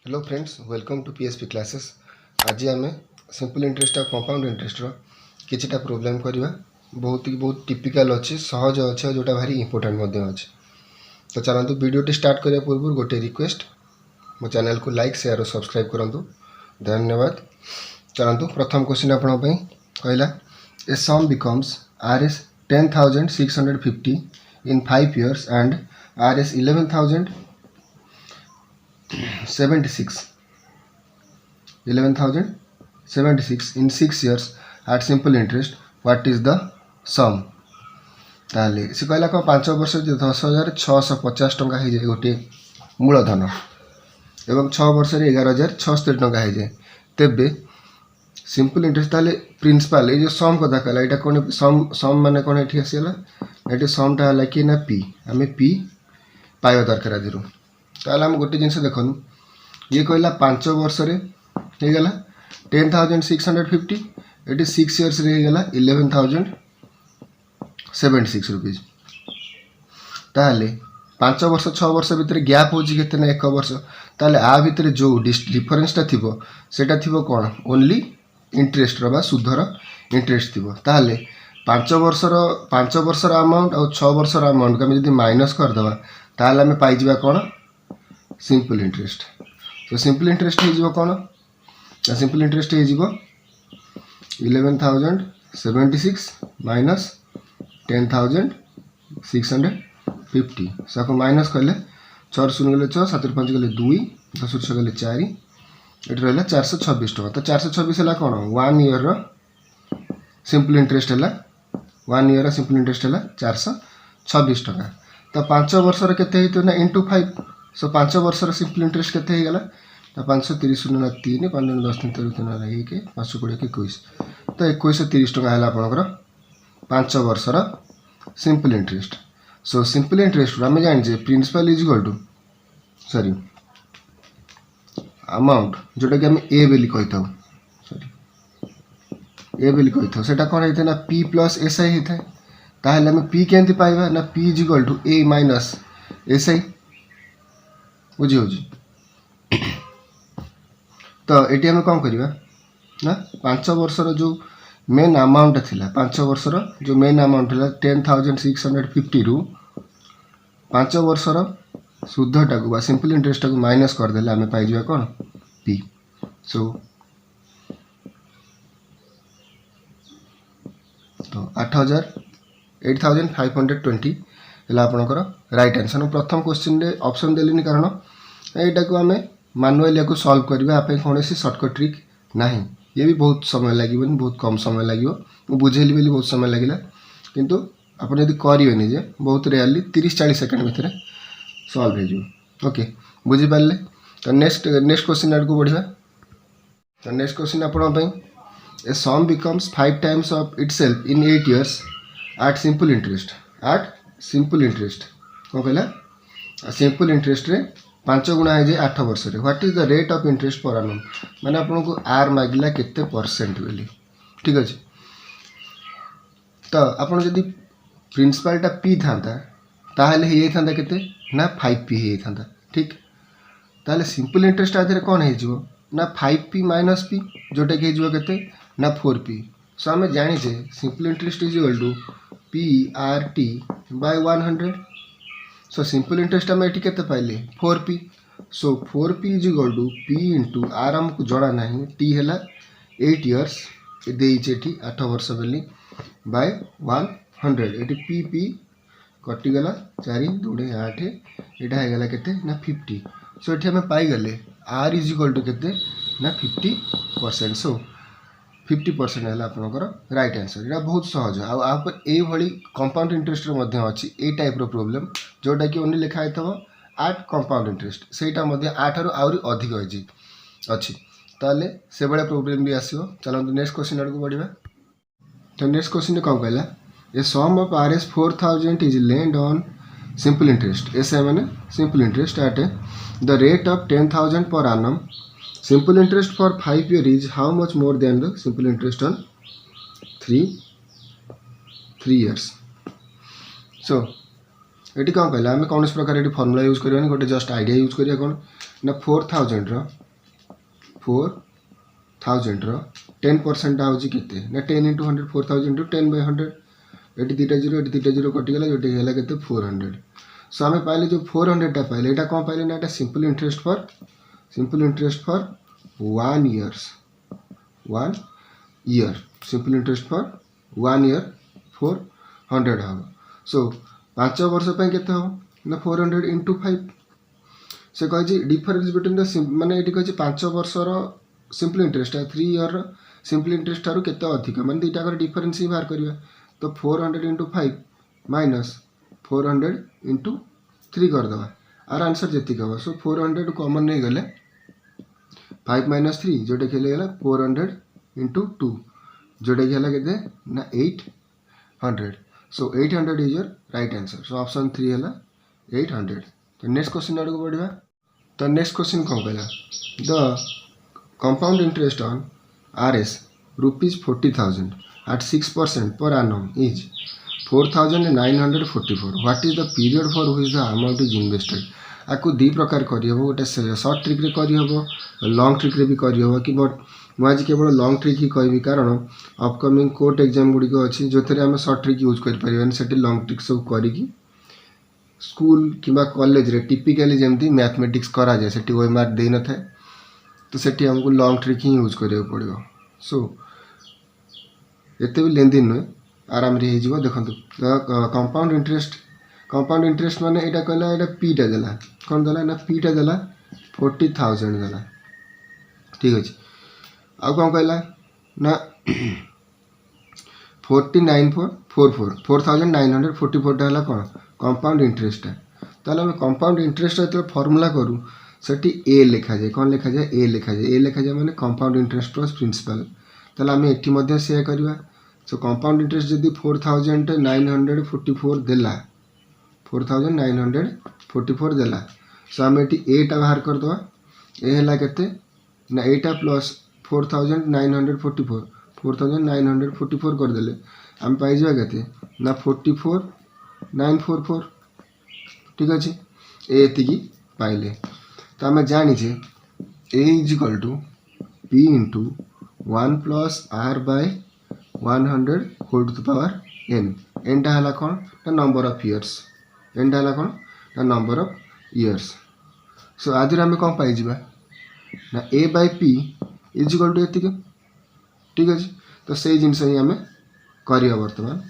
Hello friends, welcome to PSP classes. आज आम simple interest और कंपाउंड इंटरेस्ट किछिटा प्रोब्लेम करवा। बहुत टिपिकल अच्छे, सहज अच्छे, जोटा भारी इंपोर्टेंट अच्छे। तो चलते वीडियो स्टार्ट करने पूर्व गोटे रिक्वेस्ट, मो चैनल को लाइक शेयर और सब्सक्राइब करूँ। धन्यवाद। चलते प्रथम क्वेश्चन आपंपाई कहला, a sum becomes Rs 10,650 in 5 years and Rs 11,076 in 6 years at simple interest. What is the sum? ताले से कहला को 5 वर्ष 10,650 टंका हो जाए गोटे मूलधन एवं 6 वर्ष 11,076 टंका हो जाए। तेबे सिंपल इंटरेस्ट ताले प्रिंसिपल ये जो सम कथा कहला एटा कोन सम माने कोन एठी आसीला एठी समटा हला कि ना पी हमें पी पाइबा दरकार आदिरु। ताले हम गोटे जिंस देखन ये कहला 5 वर्ष रे हे गला 10,650 एटी 6 इयर्स रे हे गला 11,076 रुपीस। ताले 5 वर्ष 6 वर्ष भितर गैप होची केते ना 1 वर्ष। ताले आ भितर जो डिफरेंस टा थिबो सेटा थिबो कोन ओनली इंटरेस्ट रो बा सुधर इंटरेस्ट थिबो। ताले 5 वर्षर अमाउंट और 6 वर्षर अमाउंट को जदि माइनस कर दबा ताले हमें पाई जिबा कोन सिंपल इंटरेस्ट। तो सिंपल इंटरेस्ट हो जिवो कोन सिंपल इंटरेस्ट हो जिवो 11,076 माइनस 10,650 साको माइनस करले 4 शून्य गले 6 7 5 गले 2 10 6 गले 4 एट रहला 426 टका। तो 426 हला कोन 1 ईयर रो सिंपल इंटरेस्ट हला 1 ईयर रो सिंपल इंटरेस्ट हला 426 टका। तो 5 वर्ष रो केते हेतो ना इनटू 5। सो 5 वर्ष रो सिंपल इंटरेस्ट केते हे गला 530 शून्य 3 5 10 3 3 1 520 21 तो 2130 टका हला आपनकर 5 वर्ष रो simple interest. So simple interest आम जान principal is equal to sorry amount जोटा कि आम ए बेली कही था सॉरी ए बेली कही था सेटा कोन हेते ना पी प्लस एस आई हेते। ताहले आम पी केंति पाइबा ना P is equal to A minus S I बुझी होजी। तो ये आम कौन करवा ना 5 वर्षर जो मेन अमाउंट थिला 5 वर्षर जो मेन अमाउंट थिला 10,650 रु 5 वर्षर शुद्धटा को सिंपल इंटरेस्ट को माइनस करदेले आम पाई जावा कौन पी। सो तो 8,520 है आपनकर राइट आंसर। प्रथम क्वेश्चन रे ऑप्शन देलिनी कारण एटा को आम मैनुअली को सॉल्व करबा आपे कौन सी शॉर्टकट ट्रिक नहीं। ये भी बहुत समय लगे बहुत कम समय लगे बुझेली बोली बहुत समय लगे किंतु आपन यदि करेनि जे बहुत रेयरली 30-40 सेकंड भितर सॉल्व हो जाए। ओके बुझी पारे। तो नेक्स्ट क्वेश्चन आड़ को बढ़िया। तो नेक्स्ट क्वेश्चन आपण a sum becomes 5 times of itself in 8 years at simple interest कौन कहला सिंपल इंटरेस्ट रे 5 गुणा है 8 वर्ष रे। What is the rate of interest per annum माने आपन को आर मागिला केते परसेंट बोली। ठीक अछि। तो आपन जदी प्रिंसिपल टा पी थांता ताहले हे थांता केते ना 5p हे थांता। ठीक ताहले सिंपल इंटरेस्ट आधरे कोन हे जिवो ना 5p माइनस p जोटा के जिवो केते ना 4p। सो हमें जानि जे simple interest is equal to PRT by 100। So simple interest आम ये पाइले 4p। So 4p is equal to p into R आमको जड़ा ना टी है 8 इयर्स देटी 8 वर्ष बोली बाय 100 ये पी कटिगला 4 2 8 यहाँ होगा के 50। सो ये आम पाईगले आर इज इक्वल टू के 50%। सो 50% है आपनकर राइट आंसर। यहाँ बहुत सहज आप ये कंपाउंड इंटरेस्ट अच्छी ए टाइप प्रोब्लेम जोटा कि ओनली लिखाई थो आट कंपाउंड इंटरेस्ट सेटा 8 रु आउरी अधिक अच्छी ताले से बड़ा प्रोब्लेम भी आसो। चलते नेक्स्ट क्वेश्चन आड़ को बढ़िया। तो नेक्स्ट क्वेश्चन कौन कहला a sum of Rs 4,000 is lend on simple interest S I मैंने simple interest at the rate of 10,000 per annum. Simple interest for 5 years is how much more than the simple interest on 3 years. So ये कौन कहला आम कौन प्रकार ये formula use करवा गोटे जस्ट आइडिया यूज करिया कौन ना 4000 रो 10% हूँ केते ना 10 × 100 4000 × 10 / 100 ये दुटा जीरो कटिगला जो के 400 सो आम पाइले जो 400 पाइले यहाँ कौन पाइले ना simple interest for 1 year simple interest for 1 year 400 हम सो 5 वर्ष के ना 400 × 5 से कही डिफरेन्स बिटवीन द माने ये कही 5 वर्षर simple interest 3 year simple interest ठार केते अधिक माने दुटा डिफरेन्स ही बाहर करवा तो 400 × 5 माइनस 400 × 3 करदे आर आंसर जी हम सो 400 कॉमन नहीं गले 5 - 3 जोटा कि 400 × 2 जोटा कि के ना 800 सो 800 is your right answer so option 3 है 800 तो नेक्स्ट क्वेश्चन आड़ को बढ़िया तो नेक्स्ट क्वेश्चन कौन कहला the compound interest on RS ₹40,000 at 6% per annum is 4,944 what is the period for which the amount is invested आपको दी प्रकार करहब गोटे सर्ट ट्रिक्रे करहब लंग ट्रिक्रे भी करहब कि मुझे केवल लंग ट्रिक ही कहबी कारण अपकमिंग कोर्ट एग्जाम गुड़िक अच्छी जो थे आम सर्ट ट्रिक यूज कर लंग ट्रिक सब करी स्कूल कि कॉलेज रे टिपिकली जमी मैथमेटिक्स करा जाए से ओएमआर दे न था तो सेठी हमको लंग ट्रिक ही यूज करिया पड़ो सो एते भी लेंदी नुहे आराम रे हो देखो कंपाउंड इंटरेस्ट माने एटा कहला एटा पीटा देला कौन देला ना पीटा देला 40,000 देला ठीक अच्छे आ कौन कहला ना 4,944 है कौन कंपाउंड इंटरेस्ट ताले हम कंपाउंड इंटरेस्ट जो फॉर्मूला करूँ सेठी ए लिखा जाए कौन लिखा जाए ए लिखा जाए माने कंपाउंड इंटरेस्ट प्लस प्रिंसिपल ताले आम एठी मध्य से करवा सो कंपाउंड इंटरेस्ट जदि 4,944 देला 4,944 देला सो आम एटी एटा बाहर करदे ए है केते ना एटा प्लस 4,944 करदेले आम पाई के ना 44,944 ठीक अच्छे एति पाइले तो आम जाचे A equal to P × 1 + R/100 whole to the power n एनटा है कौन ना नंबर ऑफ इयर्स एनटा है कौन ना नंबर ऑफ इयर्स सो आदि आम कौन पाई ना A/P इजिकल टू एति ठीक अच्छे तो से जिनस ही आम करवा बर्तमान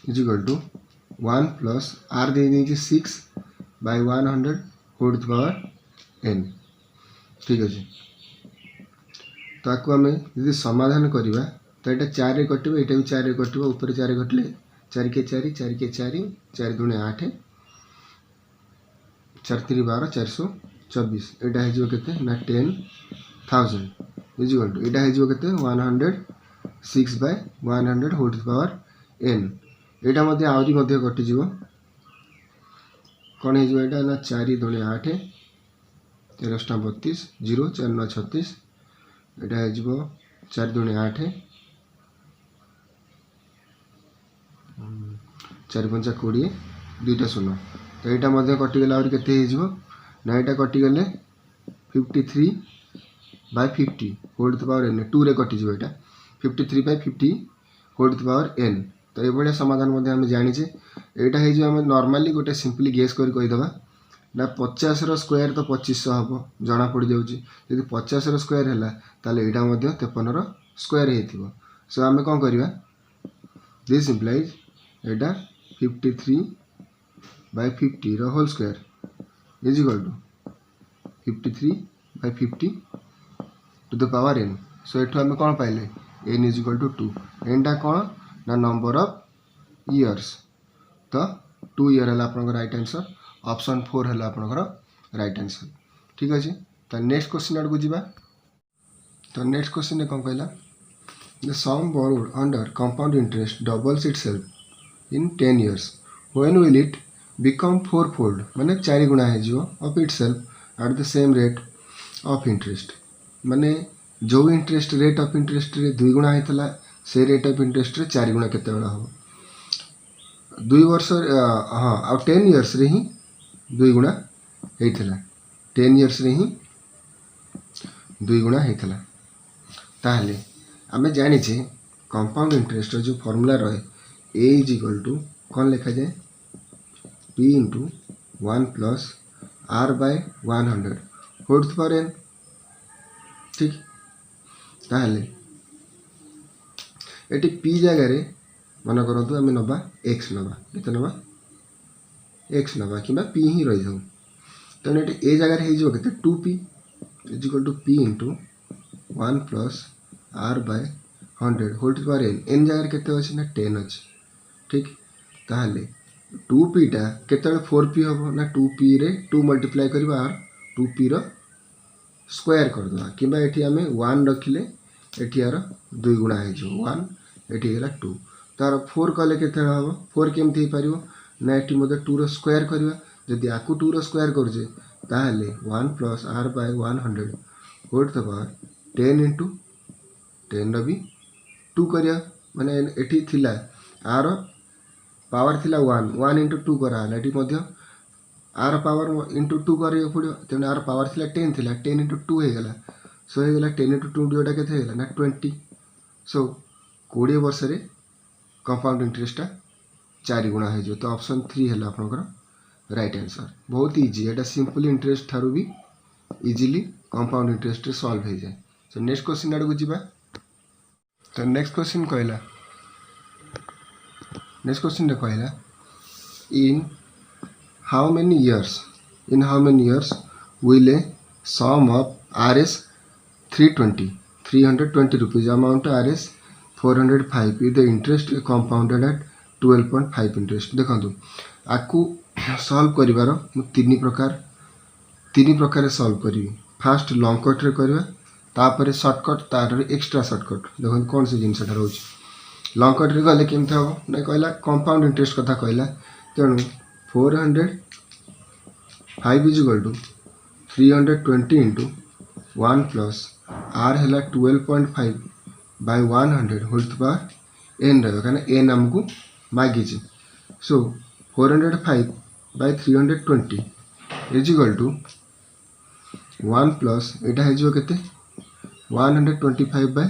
इजिकल टू 1 + R दे 6/100 whole to the power n ठीक अच्छे तो आपको आम यदि समाधान करवा तो यहाँ 4 कटे यहाँ भी 4 कटे ऊपर 4 कटे 4 के 4 4 के 4 4 × 2 = 8 4 × 3 = 12 424 यहाँ हो ना 10,000 इजिकल टू यहाँ हो 106/100 whole to the power n यहाँ आहरी कटिज कौन हो ना 4 × 2 = 8 13 × 32 0 4 × 9 = 36 यहाँ हो 4 × 2 = 8 4 × 5 = 20 2टा 0 तो यहाँ कटिगले आहरी के ना यहाँ कटिगले 53/50 whole to the power n 2 रे कटिज यहाँ 53/50 whole to the power n तो ये समाधान आम जाचे यहाँ हो नॉर्मली गोटे सिंपली गेस करदेबा ना 50 रो स्क्वायर तो 2500 हम जना पड़ जाऊँगी यदि 50 रो स्क्वायर है ताले यहाँ 53 रो स्क्वायर हो सो आम कौन करवा दिस इम्प्लाइज यहाँ 53/50 रो whole square equal to 53/50 to the power n so ये आम कौन पाइले n इजिकल टू 2 एनटा कौन ना नंबर ऑफ इयर्स तो 2 ईयर है आपन राइट आंसर ऑप्शन 4 है आपन राइट आंसर ठीक अच्छे तो नेक्स्ट क्वेश्चन आड़ को जीवा तो नेक्स्ट क्वेश्चन कौन कहला the sum borrowed under compound interest doubles itself in 10 years when will it become 4-fold माने 4 गुणा हो of itself at the same rate of interest माने जो इंटरेस्ट रेट ऑफ इंटरेस्ट रे 2 गुणा होता से रेट ऑफ इंटरेस्ट रे 4 गुणा केते बेला हो 2 वर्ष हाँ आ 10 इयर्स रे ही 2 गुणा होता 10 इयर्स रे ही 2 गुणा होता ताहले आमे जानी छे कंपाउंड इंटरेस्ट जो फॉर्मूला रहे a इज इक्वल टू कौन लिखा जाए p into 1 plus r by 100 whole to power n ठीक ताहले एटी p जगह रे मन करंतु आमे नबा x नबा केते नबा x नबा किबा p ही रही जाऊ तने एटी a जगह रे हे जो केते 2p is equal to p into 1 plus r by 100 whole to power n n जगह केते अछि ना 10 अछि ठीक ताहले 2p टा केते 4p हो ना 2p रे 2 मल्टीप्लाई करबा r 2p रो स्क्वायर कर दवा किबा एठी आमे 1 रखिले एठी आर 2 गुणा हे जो 1 एठी गेला 2 तार 4 कले केते हबो 4 केमथि हे परिबो ना एठी मते 2 रो स्क्वायर करबा जदि आकु 2 रो स्क्वायर करजे ताहले 1 plus r by 100 whole to power 10 into 10 रबी 2 करिया माने एठी थिला r पावर थिला 1 1 इंटू 2 करा एठी मध्य r पावर इंटू 2 करियो पड़ियो तेने r पावर थिला 10 थिला 10 इंटू 2 हे गला सो हे गला 10 इंटू 2 जोटा केते हे गला ना 20 सो 20 वर्ष रे कंपाउंड इंटरेस्ट 4 गुणा हे जो तो ऑप्शन 3 हैला आपनकर राइट आंसर बहुत इजी एटा सिंपल इंटरेस्ट थारु भी इजीली कंपाउंड इंटरेस्ट सॉल्व हे जाय सो नेक्स्ट क्वेश्चन आडू जिबा तो नेक्स्ट क्वेश्चन कहला नेक्स्ट क्वेश्चन रे कहला इन how many years will a sum of rs 320 rupees amount rs 405 if the interest compounded at 12.5 interest देखंतु आकु solve करिवार मु तीन प्रकार सॉल्व करी फास्ट लॉन्ग कट रे करबा तापर शॉर्टकट तार एक्स्ट्रा शॉर्टकट देखंतु कोन से जिंसटा रहउची लॉन्ग कट रे गले केमथा हो नै कहला कंपाउंड इंटरेस्ट कथा कहला तेनु 405 is equal to 320 into 1 plus r है 12.5 by 100 whole to power n रहा है n हमको मागी सो 405 by 320 is equal to 1 plus एटा है जो केते 125 by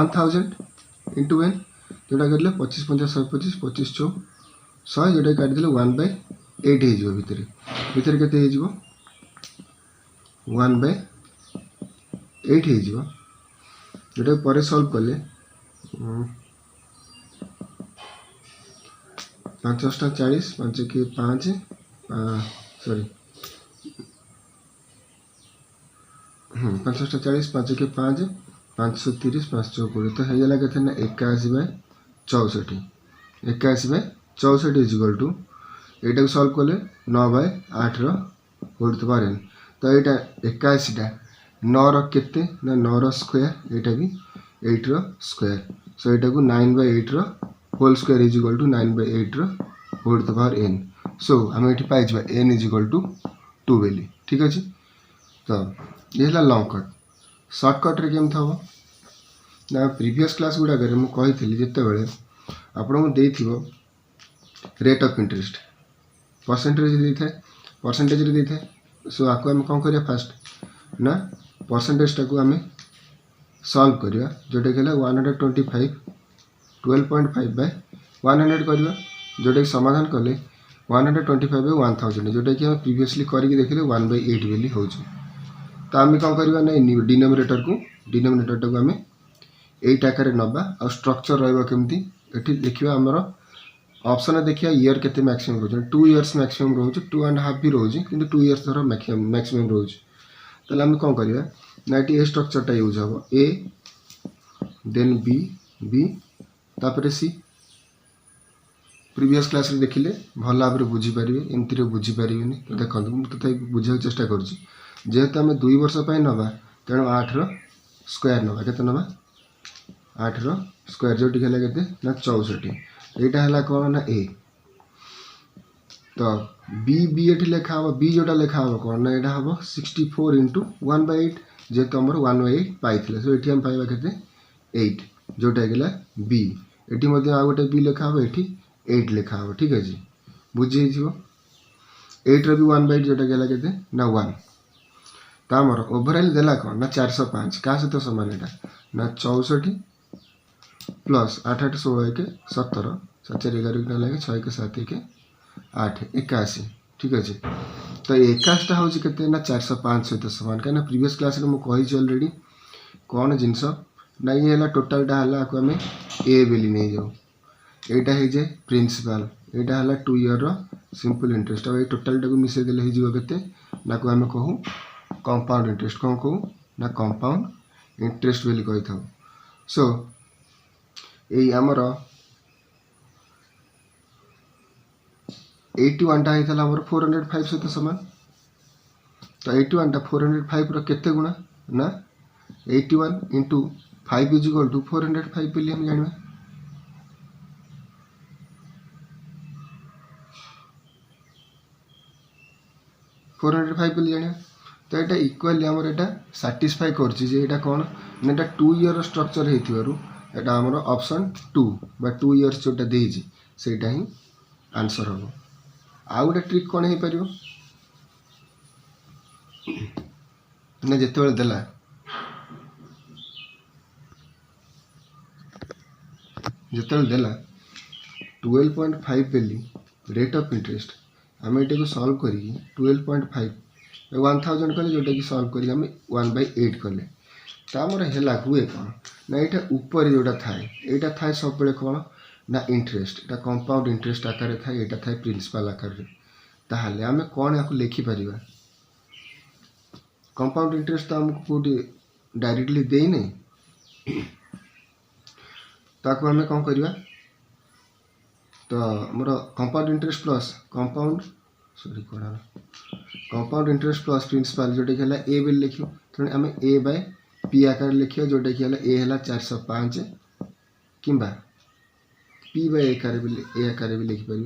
1000 into n जोटा करले 25 50 125 25 100 जोटा काट दिले 1 by 8 हे जो भीतर केते हे जो 1 by 8 हे जो जोटा पर सॉल्व करले 5 40 5 के 5 सॉरी 5 40 5 के 5 530 520 तो हे गेला केते ना 81 by 64 81 by 64 is equal to एटा को सॉल्व करले 9 by 8 रो होल टू पावर n तो एटा 81 टा 9 रो केते ना 9 रो स्क्वायर एटा भी 8 रो स्क्वायर सो एटा को 9 by 8 रो whole square is equal to 9 by 8 रो होल टू पावर n सो हम एटी पाइ जबा n इज इक्वल टू 2 बेली ठीक अछि तो ये हला लॉन्ग कट शॉर्टकट रे केम थबो ना प्रीवियस क्लास गुडा करे मु कहितली जते बेले आपन को देथिबो रेट ऑफ इंटरेस्ट परसेंटेज रे देथे सो आको हम कोन करिया फास्ट ना परसेंटेज टाको हमें सॉल्व करिया जोटे गेला 125 12.5 बाय 100 करिया जोटे समाधान करले 125 बाय 1000 जोटे कि हम प्रीवियसली करिके देखले 1 by 8 बेली हो छ तो हम कोन करिया नै डिनोमिनेटर टाको हमें 8 आकार नबा और स्ट्रक्चर रहबा केमती एठी देखिबा हमरो ऑप्शन देखिया ईयर केते मैक्सिमम रोज 2 इयर्स मैक्सिमम रोज 2.5 भी रोज किंतु 2 इयर्स धर मैक्सिमम रोज तले हम कोन करिया नाइटी ए स्ट्रक्चर टा यूज हबो ए देन बी तापर सी प्रीवियस क्लास रे देखिले भल भाबरे बुझी परिबे एमति रे बुझी परिबेनी तो देखंतु मु तथाई बुझाउ चेष्टा करछि जेहेतु हम 2 वर्ष पय नबा तेनो 8 रो स्क्वायर नबा केते नबा 8 रो स्क्वायर जोटी केला केते ना 64 एटा हला कोन ना ए तो बी बी ये लिखा हम बी जोटा लिखा हम कौन ना यहाँ हम 64 इंटू 1/8 जेहेतु आम 1/8 पाई सो ये पाइबा के 8 जोटा गला बी एटी आउ गोटे बी लिखा हम ये 8 लिखा हम ठीक अच्छे बुझे 8 री 1/8 जोटा गला के ना 1 तो आमर ओभरऑल देला कौन ना 405 क्या सहित सामान यहाँ ना 64 प्लस 8 8 16 1 17 7 11 ना लगे 6 1 7 1 8 81 ठीक अच्छे तो 81टा हूँ के ना 405 सहित सामान कहीं प्रीवियस क्लास में मुझे अलरेडी कौन जिनस ना ये है टोटालटा है आपको आम ए बेली नहीं जाऊ यहाँ हो जाए प्रिंसिपल यहाँ है 2 ईयर सिंपल इंटरेस्ट और ये टोटालटा को मिसई देले के ना को आम कहूँ कंपाउंड इंटरेस्ट कौन कहूँ ना कंपाउंड इंटरेस्ट बोली कही था सो यही आमर 81टा होता है 405 सहित सामान तो 81टा 405 केते गुणा ना 81 इंटू 5 इज इक्वल टू 405 बोली हम जाना 405 बोली जाना तो यहाँ इक्वाली आमर यहाँ साटिस्फाई कर कौन ना 2 ईयर स्ट्रक्चर होता आमर ऑप्शन 2 बा 2 इयर्स जोटा देजी सेटा ही आंसर हम आउ गोटे ट्रिक कौन हो पार ना जिते देला जिते देला 12.5 बेली रेट ऑफ इंटरेस्ट आम ये को सॉल्व करी 12.5 1000 कले जोटा कि सॉल्व करी आम 1/8 कले तो आमर है हुए कौन ना यहाँ ऊपर जोटा थाए यहाँ थाए सब बेले कौन ना इंटरेस्ट यहाँ कंपाउंड इंटरेस्ट आकार थाए यहाँ थाए प्रिंसिपल आकार ताहले आम कौन या लिखिपर कंपाउंड इंटरेस्ट तो आमको कौटी डायरेक्टली दे नहीं ताको आम कौन करवा तो more compound interest plus compound sorry कौन कंपाउंड इंटरेस्ट प्लस प्रिंसिपल जोटा कि ए बेल लिखो तेणु आम ए बाय पी आकार लिखा जोटा कि ए है 405 कि पी बाय ए आकार भी लिखिपर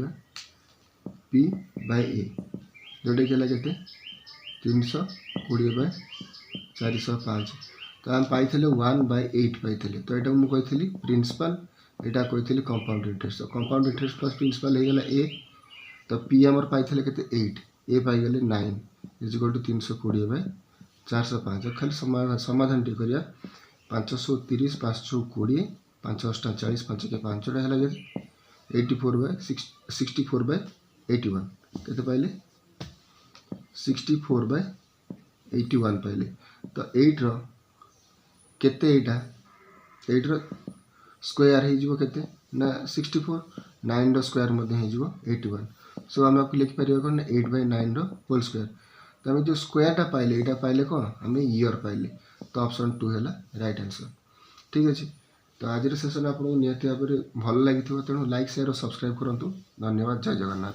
पी बाय ए जोटा कि के 320/405 तो आम पाई 1/8 पाई तो यहाँ मुझे कही प्रिंसिपल यहाँ कही कंपाउंड इंटरेस्ट तो कंपाउंड इंटरेस्ट प्लस प्रिंसिपल होगा ए तो पी आमर पाई के 8 ए पाईगले 9 इज इक्वल टू 320/405 खाली समाधान टी करिया 530 520 5 8 40 5 के 5टा है 64/81 केते पाइले 64/81 पाइले तो 8 रो केते 8 रो स्क्वायर हो केते ना 64 9 रो स्क्वायर मध्य हो 81 सो आम आपको लिखिपर कौन 8/9 रो होल स्क्वायर तो आम जो स्क्वायरटा पाइले यहाँ पाइले कौन आम ईयर पाइले तो ऑप्शन 2 है राइट आंसर ठीक अच्छे तो आज सेशन आपको निहत भाव में भल लगी तेणु लाइक शेयर और सब्सक्राइब करूँ धन्यवाद जय जगन्नाथ।